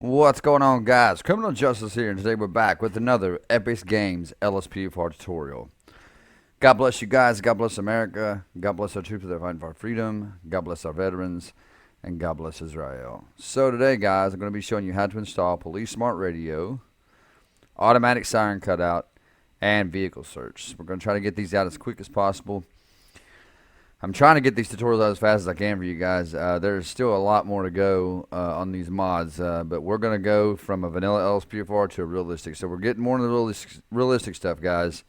What's going on, guys? Criminal Justice here, and today we're back with another Epic Games LSPDFR tutorial. God bless you guys, God bless America, God bless our troops that are fighting for our freedom, God bless our veterans, and God bless Israel. So today, guys, I'm going to be showing you how to install Police Smart Radio, Automatic Siren Cutout, and Vehicle Search. We're going to try to get these out as quick as possible. I'm trying to get these tutorials out as fast as I can for you guys. There's still a lot more to go on these mods, but we're going to go from a vanilla LSPDFR to a realistic. So we're getting more into the realistic stuff, guys.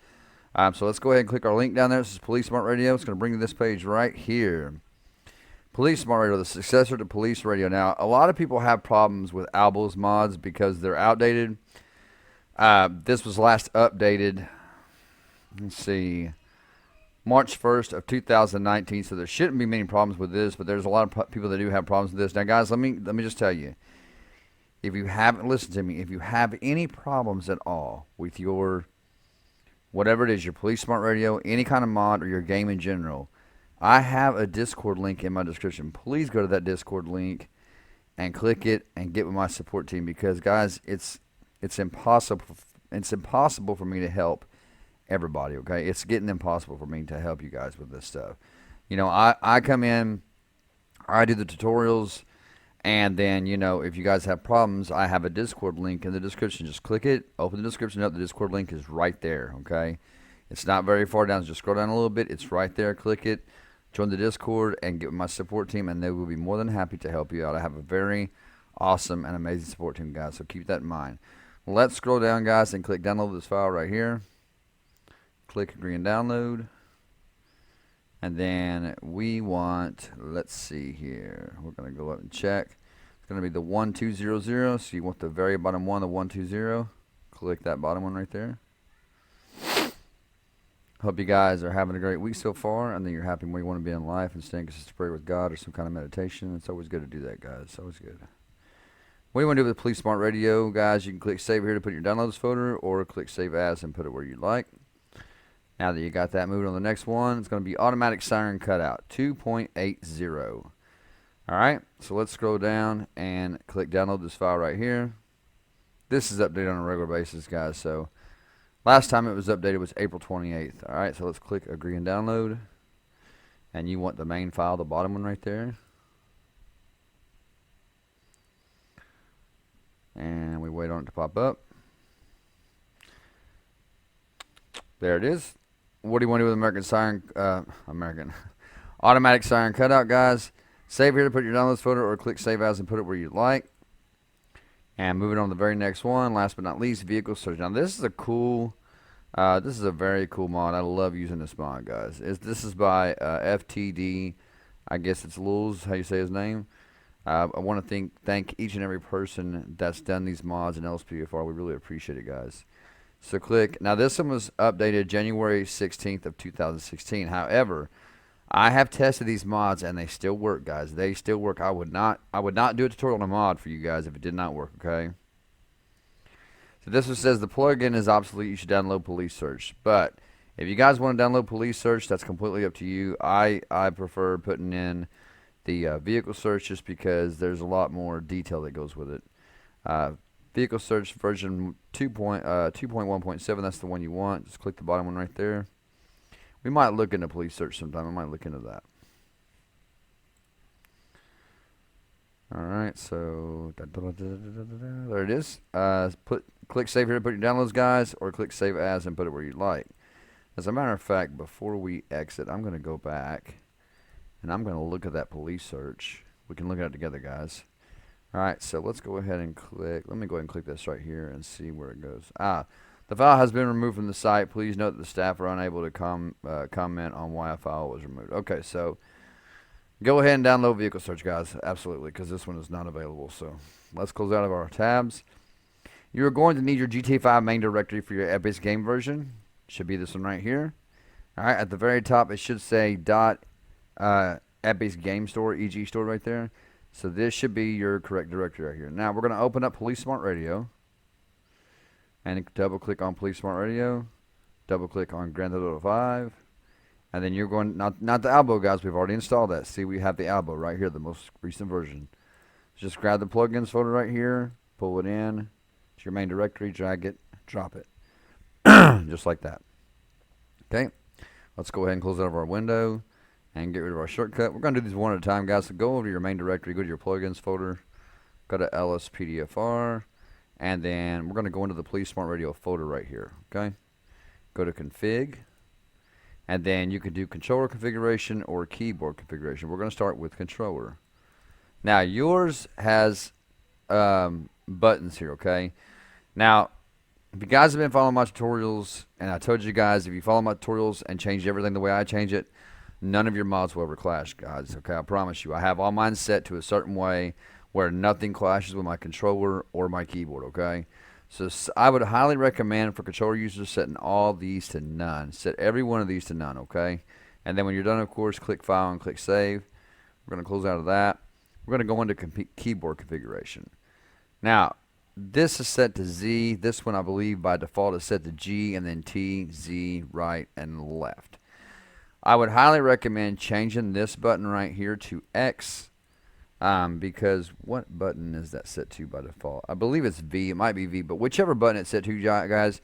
So let's go ahead and click our link down there. This is Police Smart Radio. It's going to bring you this page right here. Police Smart Radio, the successor to Police Radio. Now, a lot of people have problems with Albos mods because they're outdated. This was last updated, let's see, March 1st of 2019, so there shouldn't be many problems with this, but there's a lot of people that do have problems with this. Now, guys, let me just tell you, if you haven't listened to me, if you have any problems at all with your, whatever it is, your Police Smart Radio, any kind of mod, or your game in general, I have a Discord link in my description. Please go to that Discord link and click it and get with my support team, because, guys, it's impossible for me to help everybody, okay? It's getting impossible for me to help you guys with this stuff. You know, I come in, I do the tutorials, and then, you know, if you guys have problems, I have a Discord link in the description. Just click it, open the description up, the Discord link is right there, okay? It's not very far down, just scroll down a little bit, it's right there, click it, join the Discord, and get with my support team, and they will be more than happy to help you out. I have a very awesome and amazing support team, guys, so keep that in mind. Let's scroll down, guys, and click download this file right here. Click agree and download, and then we want, let's see here, we're going to go up and check. It's going to be the 1200, so you want the very bottom one, the 120. Click that bottom one right there. Hope you guys are having a great week so far, and then you're happy where you want to be in life and staying consistent prayer with God or some kind of meditation. It's always good to do that, guys. It's always good. What do you want to do with the Police Smart Radio, guys? You can click save here to put your downloads folder, or click save as and put it where you like. Now that you got that, moving on to the next one, it's going to be Automatic Siren Cutout 2.80. Alright, so let's scroll down and click download this file right here. This is updated on a regular basis, guys. So last time it was updated was April 28th. Alright, so let's click agree and download. And you want the main file, the bottom one right there. And we wait on it to pop up. There it is. What do you want to do with American Automatic Siren Cutout, guys? Save here to put your downloads folder, or click save as and put it where you like. And moving on to the very next one, last but not least, Vehicle Search. Now this is a cool, this is a very cool mod. I love using this mod, guys. This is by FTD. I guess it's Lulz, how you say his name. I want to thank each and every person that's done these mods in LSPDFR. We really appreciate it, guys. So click. Now this one was updated January 16th of 2016. However, I have tested these mods and they still work, guys. They still work. I would not do a tutorial on a mod for you guys if it did not work, okay? So this one says the plugin is obsolete. You should download Police Search. But if you guys want to download Police Search, that's completely up to you. I prefer putting in the Vehicle Search just because there's a lot more detail that goes with it. Vehicle Search version 2.1.7, that's the one you want. Just click the bottom one right there. We might look into Police Search sometime. I might look into that. Alright, so there it is. Click save here to put your downloads, guys, or click save as and put it where you like. As a matter of fact, before we exit, I'm going to go back and I'm going to look at that Police Search. We can look at it together, guys. Alright, so let's go ahead and click. Let me go ahead and click this right here and see where it goes. The file has been removed from the site. Please note that the staff are unable to comment on why a file was removed. Okay, so go ahead and download Vehicle Search, guys. Absolutely, because this one is not available. So let's close out of our tabs. You're going to need your GTA 5 main directory for your Epic game version. Should be this one right here. Alright, at the very top, it should say .Epic Game Store, EG Store right there. So this should be your correct directory right here. Now we're going to open up Police Smart Radio and double click on Police Smart Radio, double click on Grand Theft Auto 5, and then you're going, not the Albo, guys, we've already installed that. See, we have the Albo right here, the most recent version. Just grab the plugins folder right here, pull it in to your main directory, drag it, drop it. Just like that. Okay, let's go ahead and close out of our window and get rid of our shortcut. We're going to do these one at a time, guys. So go over to your main directory, go to your plugins folder, go to LSPDFR, and then we're going to go into the Please Smart Radio folder right here. Okay, go to config, and then you can do controller configuration or keyboard configuration. We're going to start with controller. Now yours has buttons here. Okay, now if you guys have been following my tutorials, and I told you guys, if you follow my tutorials and change everything the way I change it, none of your mods will ever clash, guys. Okay, I promise you. I have all mine set to a certain way where nothing clashes with my controller or my keyboard, okay? So I would highly recommend for controller users setting all these to none. Set every one of these to none, okay? And then when you're done, of course, click File and click Save. We're going to close out of that. We're going to go into keyboard configuration. Now, this is set to Z. This one, I believe, by default is set to G, and then T, Z, right, and left. I would highly recommend changing this button right here to X, because what button is that set to by default? I believe it's V. It might be V, but whichever button it's set to, guys,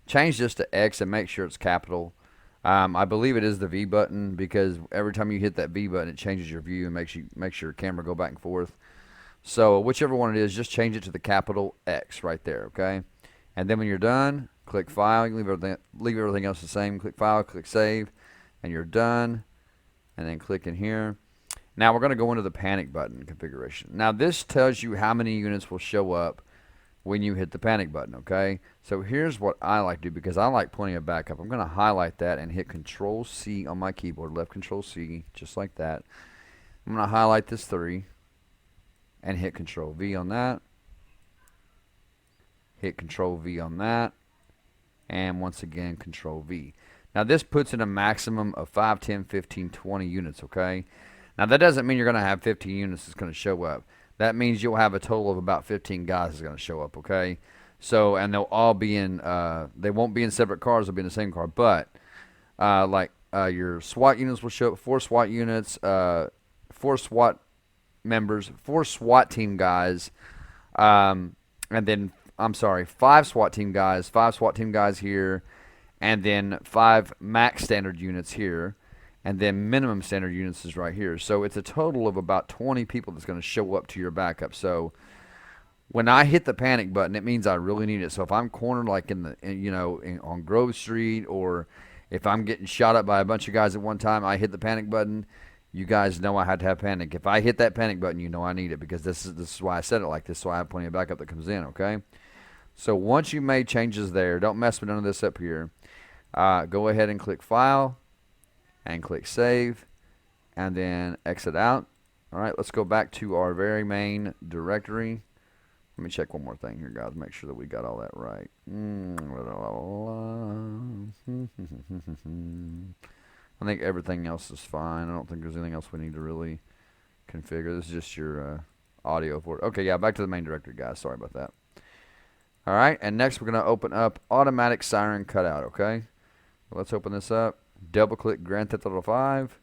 change this to X and make sure it's capital. I believe it is the V button, because every time you hit that V button, it changes your view and makes your camera go back and forth. So whichever one it is, just change it to the capital X right there, okay? And then when you're done, click File. You can leave everything else the same. Click File, click Save, and you're done. And then click in here. Now we're going to go into the panic button configuration. Now this tells you how many units will show up when you hit the panic button, okay? So here's what I like to do, because I like plenty of backup. I'm going to highlight that and hit Control C on my keyboard, left Control C, just like that. I'm going to highlight this 3 and hit Control V on that. Hit Control V on that. And once again, Control V. Now this puts in a maximum of 5, 10, 15, 20 units, okay? Now that doesn't mean you're going to have 15 units that's going to show up. That means you'll have a total of about 15 guys that's going to show up, okay? So, and they'll all be in, they won't be in separate cars, they'll be in the same car. But, your SWAT units will show up, 4 SWAT units, 4 SWAT members, 4 SWAT team guys, and then, 5 SWAT team guys, 5 SWAT team guys here, and then 5 max standard units here, and then minimum standard units is right here. So it's a total of about 20 people that's going to show up to your backup. So when I hit the panic button, it means I really need it. So if I'm cornered like on Grove Street, or if I'm getting shot up by a bunch of guys at one time, I hit the panic button. You guys know I had to have panic. If I hit that panic button, you know I need it, because this is why I said it like this, so I have plenty of backup that comes in, okay? So once you made changes there, don't mess with none of this up here. Go ahead and click File and click Save, and then exit out. All right, let's go back to our very main directory. Let me check one more thing here, guys. Make sure that we got all that right. I think everything else is fine. I don't think there's anything else we need to really configure. This is just your audio for it. Okay, yeah, back to the main directory, guys. Sorry about that. All right, and next we're going to open up Automatic Siren Cutout, okay? Well, let's open this up. Double-click Grand Theft Auto 5.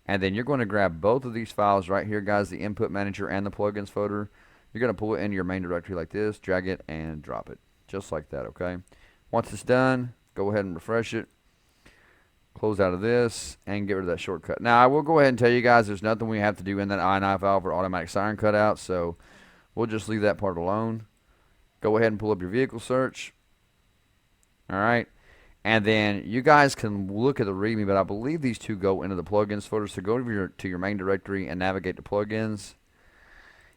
And then you're going to grab both of these files right here, guys, the Input Manager and the Plugins folder. You're going to pull it into your main directory like this, drag it, and drop it. Just like that, okay? Once it's done, go ahead and refresh it. Close out of this and get rid of that shortcut. Now, I will go ahead and tell you guys there's nothing we have to do in that INI file for Automatic Siren Cutout, so we'll just leave that part alone. Go ahead and pull up your vehicle search. All right. And then you guys can look at the README, but I believe these two go into the plugins folder. So go to your main directory and navigate to plugins.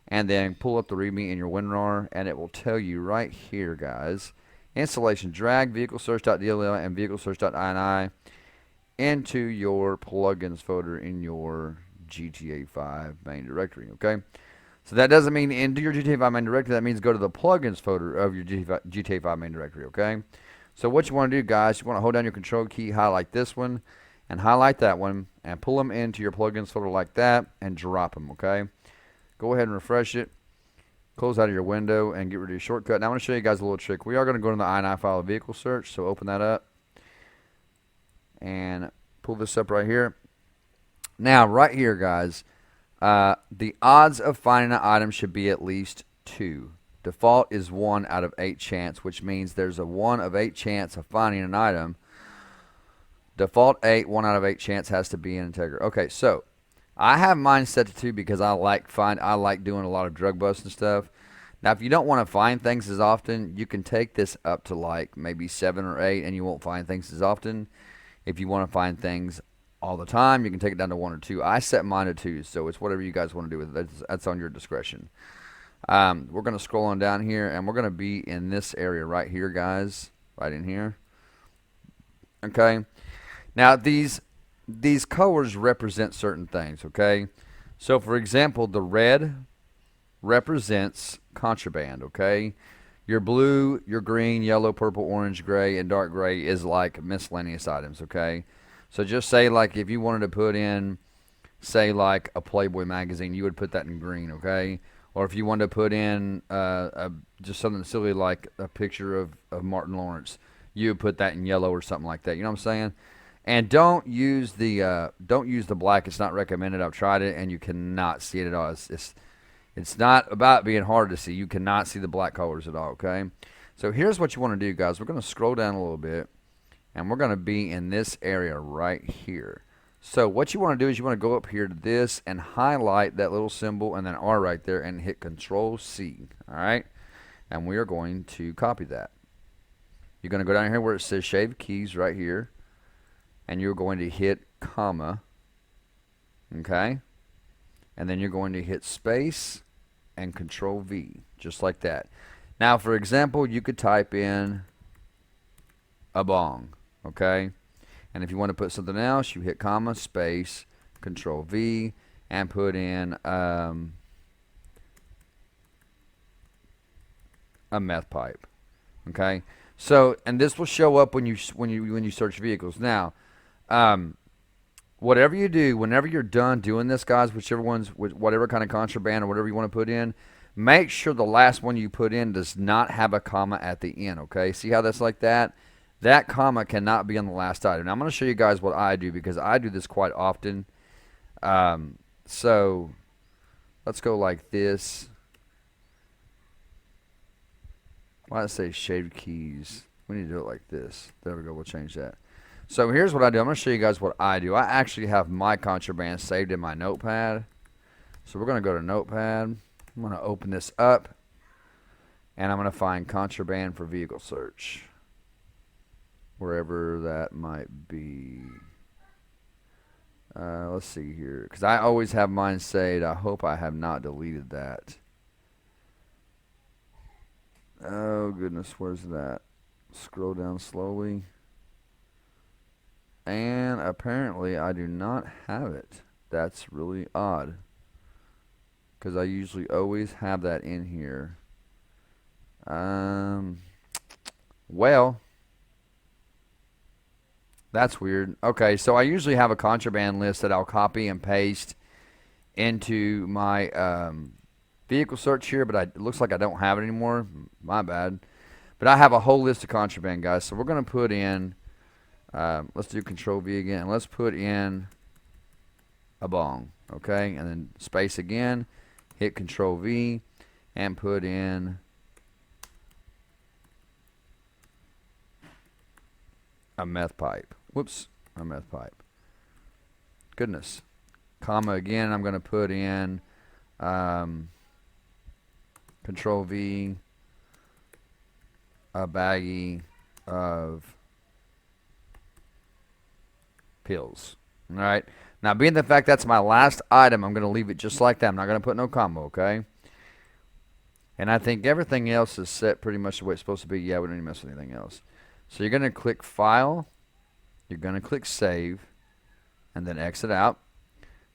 And then pull up the README in your WinRAR, and it will tell you right here, guys. Installation, drag vehicle search.dll and vehicle search.ini into your plugins folder in your GTA 5 main directory, okay? So that doesn't mean into your GTA 5 main directory. That means go to the plugins folder of your GTA 5 main directory, okay? So what you want to do, guys, you want to hold down your control key, highlight this one, and highlight that one, and pull them into your plugins folder like that, and drop them, okay? Go ahead and refresh it. Close out of your window and get rid of your shortcut. Now I want to show you guys a little trick. We are going to go to the INI file of vehicle search, so open that up. And pull this up right here. Now, right here, guys, the odds of finding an item should be at least 2. Default is 1 out of 8 chance, which means there's a 1 of 8 chance of finding an item. Default 8, 1 out of 8 chance has to be in Integra. Okay, so I have mine set to 2 because I like doing a lot of drug busts and stuff. Now, if you don't want to find things as often, you can take this up to like maybe 7 or 8, and you won't find things as often. If you want to find things all the time, you can take it down to 1 or 2. I set mine to 2, so it's whatever you guys want to do with it. That's on your discretion. We're going to scroll on down here, and we're going to be in this area right here, guys. Right in here. Okay. Now, these colors represent certain things, okay? So, for example, the red represents contraband, okay? Your blue, your green, yellow, purple, orange, gray, and dark gray is like miscellaneous items, okay? So just say like if you wanted to put in, say like a Playboy magazine, you would put that in green, okay? Or if you wanted to put in just something silly like a picture of Martin Lawrence, you would put that in yellow or something like that. You know what I'm saying? And don't use the black. It's not recommended. I've tried it, and you cannot see it at all. It's not about being hard to see. You cannot see the black colors at all, okay? So here's what you want to do, guys. We're going to scroll down a little bit, and we're going to be in this area right here. So what you want to do is you want to go up here to this and highlight that little symbol and then R right there and hit Control-C, all right? And we are going to copy that. You're going to go down here where it says Shave Keys right here, and you're going to hit comma, okay? And then you're going to hit space and Control-V, just like that. Now, for example, you could type in a bong, okay? And if you want to put something else, you hit comma, space, Control-V, and put in a meth pipe, okay? So, and this will show up when you search vehicles. Now, whatever you do, whenever you're done doing this, guys, whatever kind of contraband or whatever you want to put in, make sure the last one you put in does not have a comma at the end, okay? See how that's like that? That comma cannot be on the last item. Now, I'm going to show you guys what I do because I do this quite often. So, let's go like this. Why did it say shaved keys? We need to do it like this. There we go. We'll change that. So here's what I do. I'm going to show you guys what I do. I actually have my contraband saved in my notepad. So we're going to go to notepad. I'm going to open this up. And I'm going to find contraband for vehicle search. Wherever that might be. Let's see here. Because I always have mine saved. I hope I have not deleted that. Oh, goodness. Where's that? Scroll down slowly. And apparently I do not have it. That's really odd. Because I usually always have that in here. Well, that's weird. Okay, so I usually have a contraband list that I'll copy and paste into my vehicle search here, but it looks like I don't have it anymore. My bad. But I have a whole list of contraband, guys. So we're going to put in, let's do Control-V again. Let's put in a bong, okay? And then space again, hit Control-V, and put in a meth pipe. Whoops, a meth pipe. Goodness. Comma again, I'm going to put in Control-V, a baggie of pills. All right. Now, being the fact that's my last item, I'm going to leave it just like that. I'm not going to put no comma, okay? And I think everything else is set pretty much the way it's supposed to be. Yeah, we don't need to mess with anything else. So you're going to click File. You're going to click Save. And then exit out.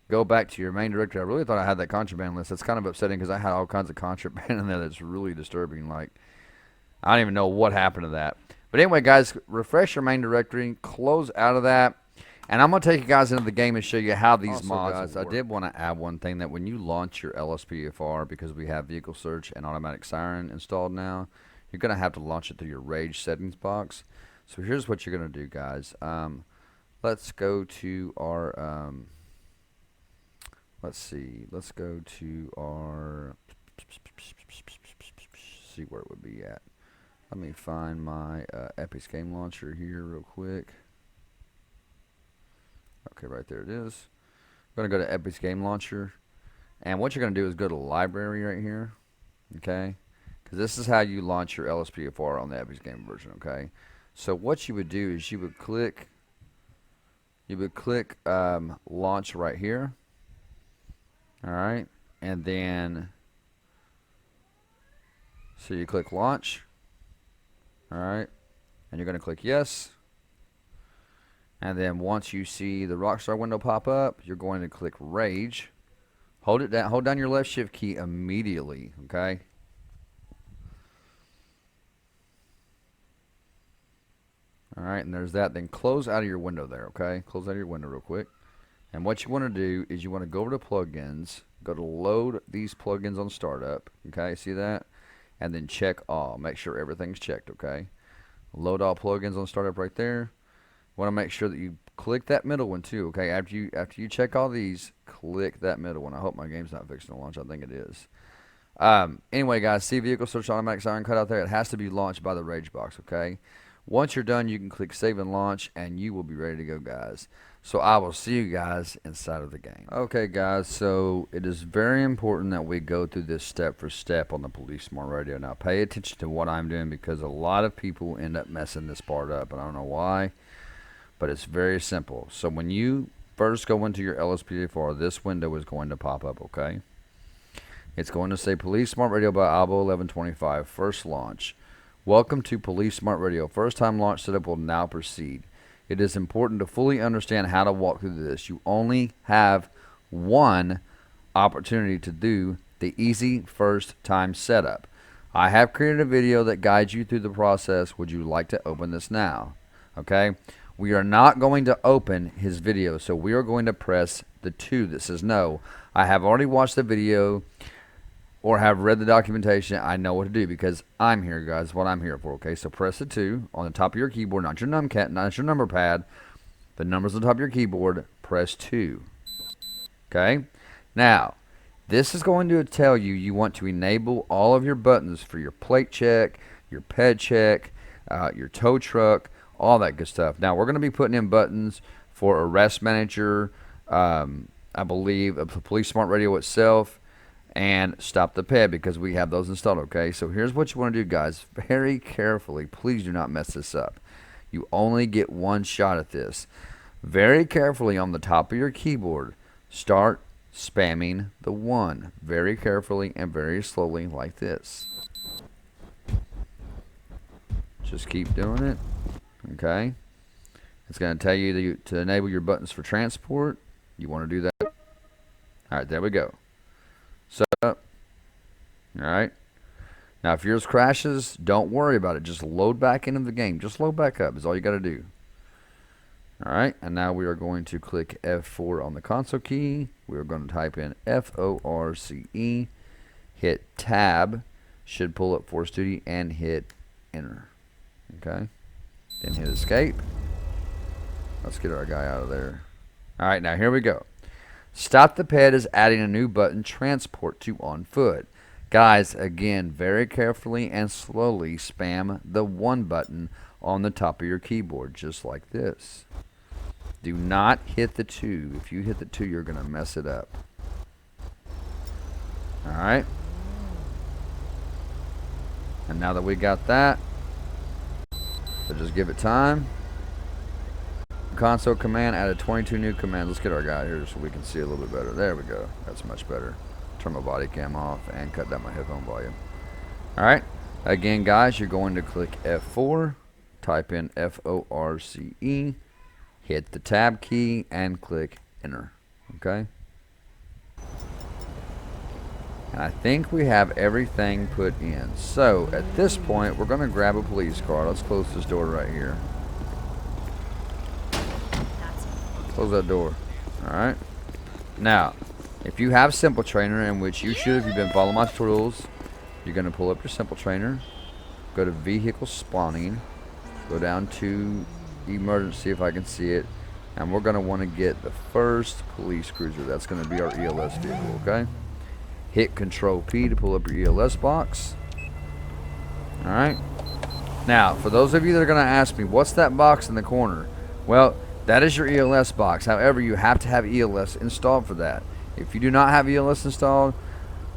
Go back to your main directory. I really thought I had that contraband list. That's kind of upsetting because I had all kinds of contraband in there that's really disturbing. Like, I don't even know what happened to that. But anyway, guys, refresh your main directory. Close out of that. And I'm going to take you guys into the game and show you how these mods work. I did want to add one thing, that when you launch your LSPDFR, because we have vehicle search and automatic siren installed now, you're going to have to launch it through your Rage settings box. So here's what you're going to do, guys. Let's go to our, let's see. Let's go to our see where it would be at. Let me find my Epic's game launcher here real quick. Okay, right there it is. I'm going to go to Epic's game launcher. And what you're going to do is go to library right here. Okay? Because this is how you launch your LSPDFR on the Epic's game version. Okay? So what you would do is you would click launch right here. Alright? And then, so you click launch. Alright? And you're going to click yes. And then once you see the Rockstar window pop up, you're going to click Rage. Hold it down. Hold down your left shift key immediately. Okay? Alright, and there's that. Then close out of your window there. Okay? Close out of your window real quick. And what you want to do is you want to go over to plugins. Go to load these plugins on startup. Okay? See that? And then check all. Make sure everything's checked. Okay? Load all plugins on startup right there. Want to make sure that you click that middle one too. Okay, after you check all these, click that middle one. I hope my game's not fixing to launch. I think it is. Anyway, guys, see vehicle search automatic siren cutout there. It has to be launched by the Rage box. Okay. Once you're done, you can click save and launch, and you will be ready to go, guys. So I will see you guys inside of the game. Okay, guys. So it is very important that we go through this step for step on the Police Smart Radio. Now, pay attention to what I'm doing because a lot of people end up messing this part up, and I don't know why. But it's very simple. So when you first go into your LSPDFR, this window is going to pop up, okay? It's going to say Police Smart Radio by Albo 1125, first launch. Welcome to Police Smart Radio. First time launch setup will now proceed. It is important to fully understand how to walk through this. You only have one opportunity to do the easy first time setup. I have created a video that guides you through the process. Would you like to open this now? Okay? We are not going to open his video, so we are going to press the 2 that says no. I have already watched the video or have read the documentation. I know what to do because I'm here, guys. What I'm here for, okay? So press the 2 on the top of your keyboard, not your numcat, not your number pad. The numbers on the top of your keyboard, press 2. Okay? Now, this is going to tell you want to enable all of your buttons for your plate check, your ped check, your tow truck, all that good stuff. Now, we're going to be putting in buttons for Arrest Manager, I believe, the Police Smart Radio itself, and Stop the Ped because we have those installed, okay? So here's what you want to do, guys. Very carefully, please do not mess this up. You only get one shot at this. Very carefully on the top of your keyboard, start spamming the 1. Very carefully and very slowly like this. Just keep doing it. Okay, it's going to tell you to enable your buttons for transport. You want to do that. All right, there we go. So, all right. Now, if yours crashes, don't worry about it. Just load back into the game. Just load back up is all you got to do. All right, and now we are going to click F4 on the console key. We are going to type in FORCE, hit Tab, should pull up Force Duty, and hit Enter. Okay. Then hit escape. Let's get our guy out of there. Alright, now here we go. Stop the Ped is adding a new button, transport to on foot. Guys, again, very carefully and slowly spam the 1 button on the top of your keyboard, just like this. Do not hit the 2. If you hit the 2, you're going to mess it up. Alright. And now that we got that, so just give it time. Console command added 22 new commands. Let's get our guy here so we can see a little bit better. There we go. That's much better. Turn my body cam off and cut down my headphone volume. Alright. Again, guys, you're going to click F4. Type in FORCE. Hit the tab key and click Enter. Okay. And I think we have everything put in. So, at this point, we're going to grab a police car. Let's close this door right here. Close that door. Alright. Now, if you have Simple Trainer, in which you should if you've been following my tutorials, you're going to pull up your Simple Trainer. Go to Vehicle Spawning. Go down to Emergency if I can see it. And we're going to want to get the first police cruiser. That's going to be our ELS vehicle, okay? Hit Control P to pull up your ELS box. Alright. Now, for those of you that are going to ask me, what's that box in the corner? Well, that is your ELS box. However, you have to have ELS installed for that. If you do not have ELS installed,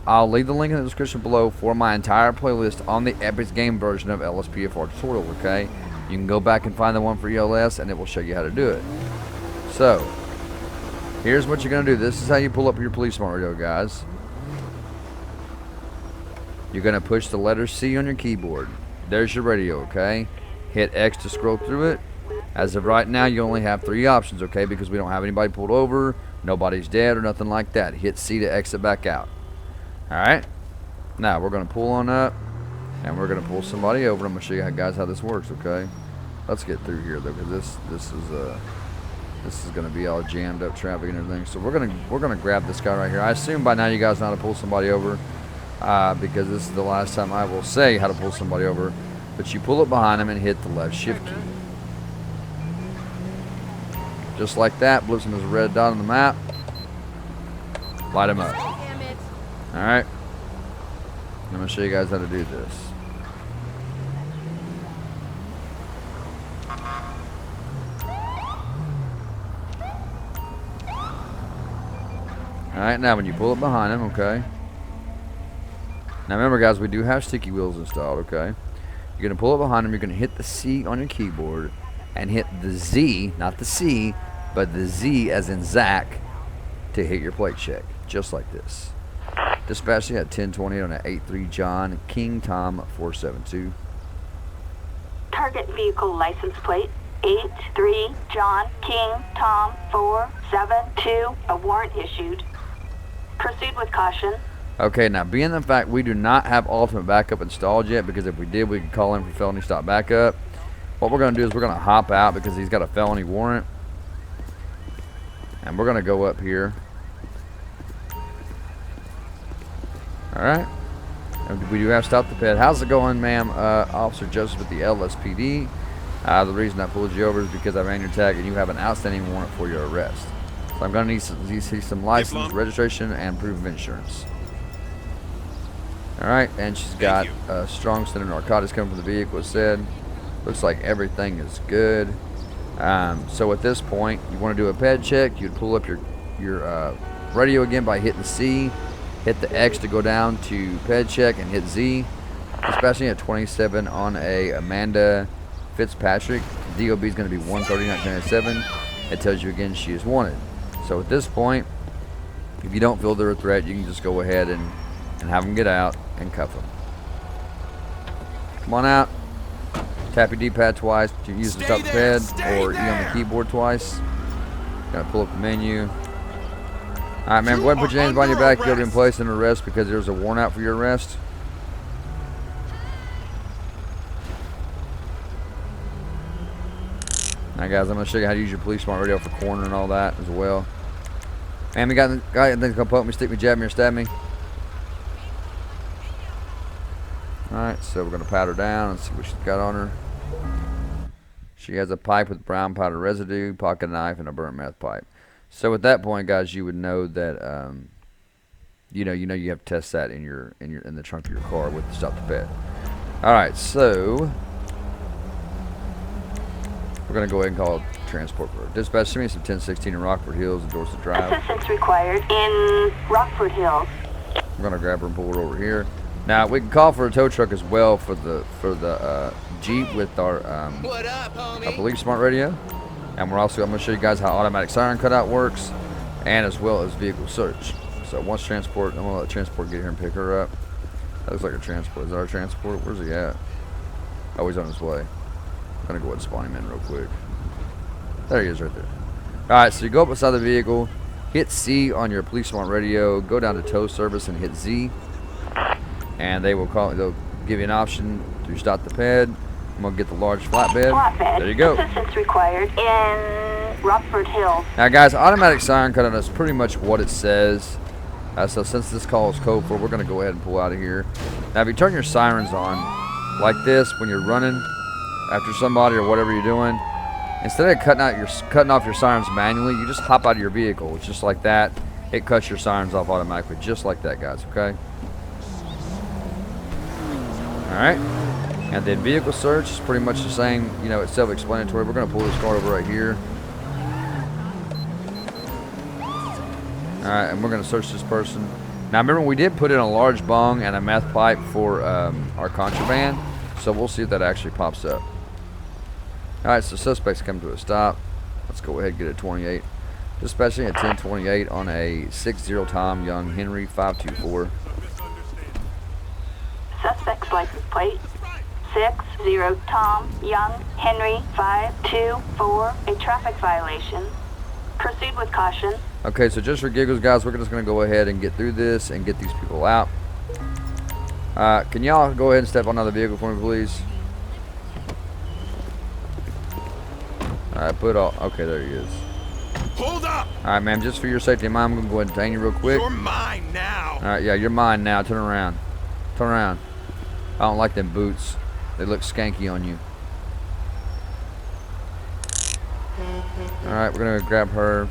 I'll leave the link in the description below for my entire playlist on the Epic Game version of LSPDFR tutorial, okay? You can go back and find the one for ELS, and it will show you how to do it. So, here's what you're going to do. This is how you pull up your Police Smart Radio, guys. You're going to push the letter C on your keyboard. There's your radio, okay? Hit X to scroll through it. As of right now, you only have 3 options, okay? Because we don't have anybody pulled over, nobody's dead, or nothing like that. Hit C to exit back out. Alright? Now, we're going to pull on up, and we're going to pull somebody over. I'm going to show you guys how this works, okay? Let's get through here, though, because this is going to be all jammed up traffic and everything. So we're gonna grab this guy right here. I assume by now you guys know how to pull somebody over. Because this is the last time I will say how to pull somebody over. But you pull it behind them and hit the left shift key. Just like that, blips him as a red dot on the map. Light him up. Alright. I'm going to show you guys how to do this. Alright, now when you pull it behind him, okay? Now remember, guys, we do have sticky wheels installed, okay? You're going to pull it behind him. You're going to hit the C on your keyboard and hit the Z, not the C, but the Z as in Zach, to hit your plate check, just like this. Dispatching at 1020 on an 83 John King Tom 472. Target vehicle license plate 83 John King Tom 472. A warrant issued. Proceed with caution. Okay, now being the fact we do not have ultimate backup installed yet, because if we did, we could call in for felony stop backup. What we're going to do is we're going to hop out because he's got a felony warrant. And we're going to go up here. Alright. And we do have stop the pet. How's it going, ma'am? Officer Joseph with the LSPD. The reason I pulled you over is because I ran your tag and you have an outstanding warrant for your arrest. So I'm going to need some license, registration, and proof of insurance. Alright, and she's got a strong scent of narcotics coming from the vehicle, it said. Looks like everything is good. So at this point, you want to do a ped check. You'd pull up your radio again by hitting C. Hit the X to go down to ped check and hit Z. Dispatching at 27 on a Amanda Fitzpatrick. DOB is going to be 130-1997. It tells you again she is wanted. So at this point, if you don't feel they're a threat, you can just go ahead and have them get out and cuff them. Come on out. Tap your D-pad twice to use the stop the pad, or E on the keyboard twice. Gotta pull up the menu. Alright, man, go ahead and put your hands behind your back. You'll be placed in arrest because there's a warrant out for your arrest. Now, guys, I'm going to show you how to use your Police Smart Radio for corner and all that as well. Man, we got a guy that's going to poke me, stick me, jab me, or stab me. Alright, so we're going to pat her down and see what she's got on her. She has a pipe with brown powder residue, pocket knife, and a burnt meth pipe. So at that point, guys, you would know that you know you have to test that in the trunk of your car with the stop the ped. Alright, so we're going to go ahead and call transport for her. Dispatch, send me some 1016 in Rockford Hills and Dorset Drive. Assistance required in Rockford Hills. We're going to grab her and pull her over here. Now, we can call for a tow truck as well for the Jeep with our Police Smart Radio. And I'm going to show you guys how automatic siren cutout works, and as well as vehicle search. So once transport, I'm going to let transport get here and pick her up. That looks like a transport. Is that our transport? Where's he at? Oh, he's on his way. I'm going to go ahead and spawn him in real quick. There he is right there. Alright, so you go up beside the vehicle, hit C on your Police Smart Radio, go down to tow service and hit Z. And they'll give you an option to stop the ped. I'm going to get the large flatbed. There you go. Assistance required in Rockford Hills. Now, guys, automatic siren cutout is pretty much what it says. So since this call is code 4, we're going to go ahead and pull out of here. Now, if you turn your sirens on like this when you're running after somebody or whatever you're doing, instead of cutting off your sirens manually, you just hop out of your vehicle. It's just like that. It cuts your sirens off automatically, just like that, guys. Okay. All right. And then vehicle search is pretty much the same, you know, it's self-explanatory. We're going to pull this car over right here. Alright, and we're going to search this person. Now remember, we did put in a large bong and a meth pipe for our contraband, so we'll see if that actually pops up. Alright, so suspects come to a stop. Let's go ahead and get a 28. Dispatching at 1028 on a 60 Tom Young Henry 524. Suspect's license plate 60 Tom Young Henry 524. A traffic violation. Proceed with caution. Okay, so just for giggles, guys, we're just going to go ahead and get through this and get these people out. Can y'all go ahead and step on another vehicle for me, please? Alright, okay, there he is. Hold up! Alright, ma'am, just for your safety and mine, I'm going to go ahead and detain you real quick. You're mine now! Alright, yeah, you're mine now. Turn around. Turn around. I don't like them boots. They look skanky on you. Alright, we're going to grab her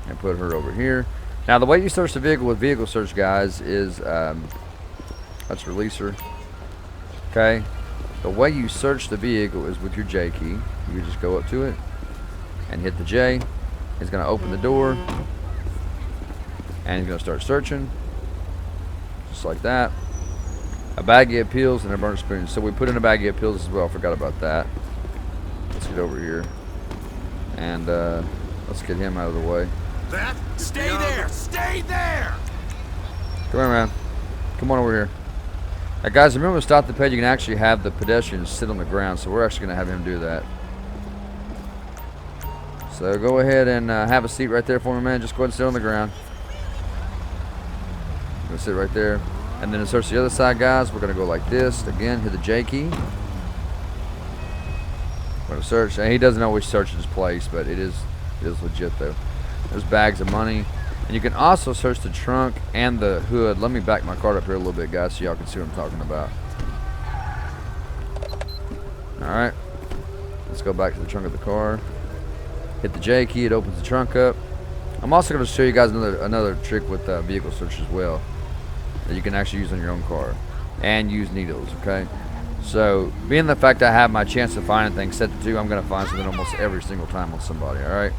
and put her over here. Now, the way you search the vehicle with vehicle search, guys, is, let's release her. Okay? The way you search the vehicle is with your J key. You just go up to it and hit the J. It's going to open the door. And he's going to start searching. Just like that. A baggie of pills and a burnt spoon. So we put in a baggie of pills as well. I forgot about that. Let's get over here. And let's get him out of the way. That? Stay there! Stay there! Come on, man. Come on over here. Now, guys, remember to stop the page. You can actually have the pedestrians sit on the ground. So we're actually going to have him do that. So go ahead and have a seat right there for me, man. Just go ahead and sit on the ground. I'm going to sit right there. And then to search the other side, guys, we're going to go like this. Again, hit the J key. We're going to search. And he doesn't always search his place, but it is legit, though. There's bags of money. And you can also search the trunk and the hood. Let me back my card up here a little bit, guys, so y'all can see what I'm talking about. Alright. Let's go back to the trunk of the car. Hit the J key. It opens the trunk up. I'm also going to show you guys another trick with vehicle search as well that you can actually use on your own car and use needles, okay? So, being the fact I have my chance of finding things set to 2, I'm going to find something almost every single time on somebody, alright?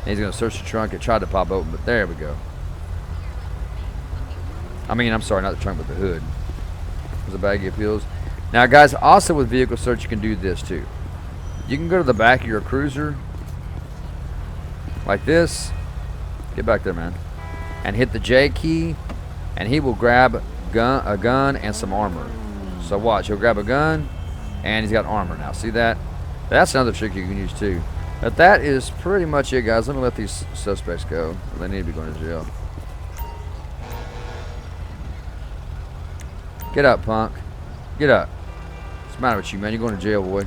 And he's going to search the trunk. It tried to pop open, but there we go. I mean, I'm sorry, not the trunk, but the hood. There's a baggie of pills. Now, guys, also with vehicle search, you can do this too. You can go to the back of your cruiser, like this. Get back there, man. And hit the J key, and he will grab a gun and some armor. So watch, he'll grab a gun, and he's got armor now. See that? That's another trick you can use too. But that is pretty much it, guys. Let me let these suspects go. They need to be going to jail. Get up, punk. Get up. What's the matter with you, man? You're going to jail, boy.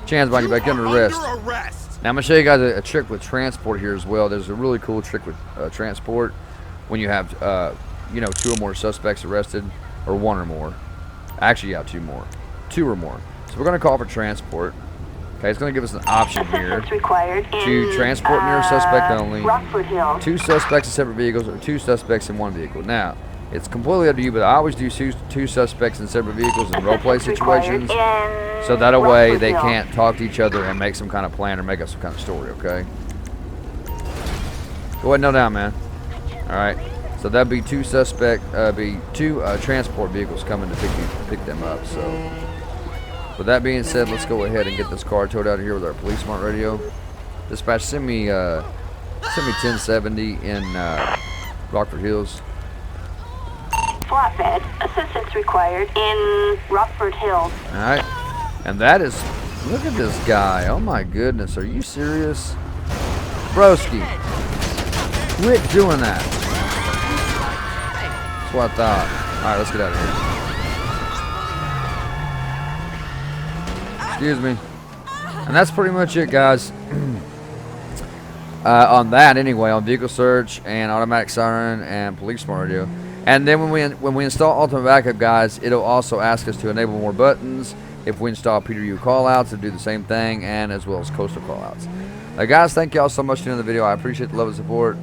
Chan's behind you back under arrest. Now, I'm going to show you guys a trick with transport here as well. There's a really cool trick with transport when you have, you know, 2 or more suspects arrested, or 1 or more. Actually, yeah, 2 more. 2 or more. So we're going to call for transport. Okay, it's going to give us an option here to transport near a suspect only, 2 suspects in separate vehicles, or 2 suspects in 1 vehicle. Now, it's completely up to you, but I always do 2 suspects in separate vehicles in roleplay situations, so that way they can't talk to each other and make some kind of plan or make up some kind of story, okay? Go ahead and kneel down, man. Alright, so that'd be 2 transport vehicles coming to pick them up, so... With that being said, let's go ahead and get this car towed out of here with our police smart radio. Dispatch, send me 1070 in Rockford Hills. Flatbed. Assistance required in Rockford Hills. Alright. And that is... Look at this guy. Oh my goodness. Are you serious? Broski. Quit doing that. That's what I thought. Alright, let's get out of here. Excuse me. And that's pretty much it, guys. On that, anyway, on vehicle search and automatic siren and police smart radio. And then when we install ultimate backup, guys, it'll also ask us to enable more buttons. If we install PWU callouts, it'll do the same thing, and as well as coastal callouts. Guys, thank y'all so much for doing the video. I appreciate the love and support.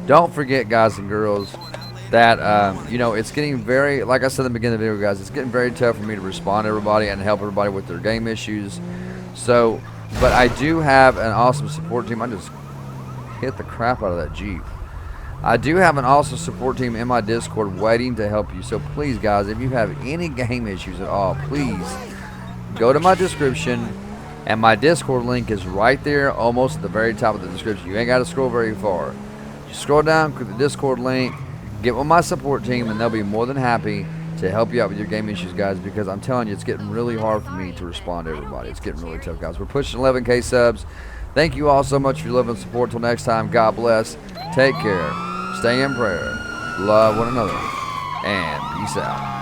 Don't forget, guys and girls, that, you know, it's getting very, like I said in the beginning of the video, guys, it's getting very tough for me to respond to everybody and help everybody with their game issues. So, but I do have an awesome support team. I just hit the crap out of that Jeep. I do have an awesome support team in my Discord waiting to help you. So please, guys, if you have any game issues at all, please go to my description, and my Discord link is right there, almost at the very top of the description. You ain't got to scroll very far. Just scroll down, click the Discord link, get with my support team, and they'll be more than happy to help you out with your game issues, guys, because I'm telling you, it's getting really hard for me to respond to everybody. It's getting really tough, guys. We're pushing 11K subs. Thank you all so much for your love and support. Till next time, God bless. Take care. Stay in prayer. Love one another. And peace out.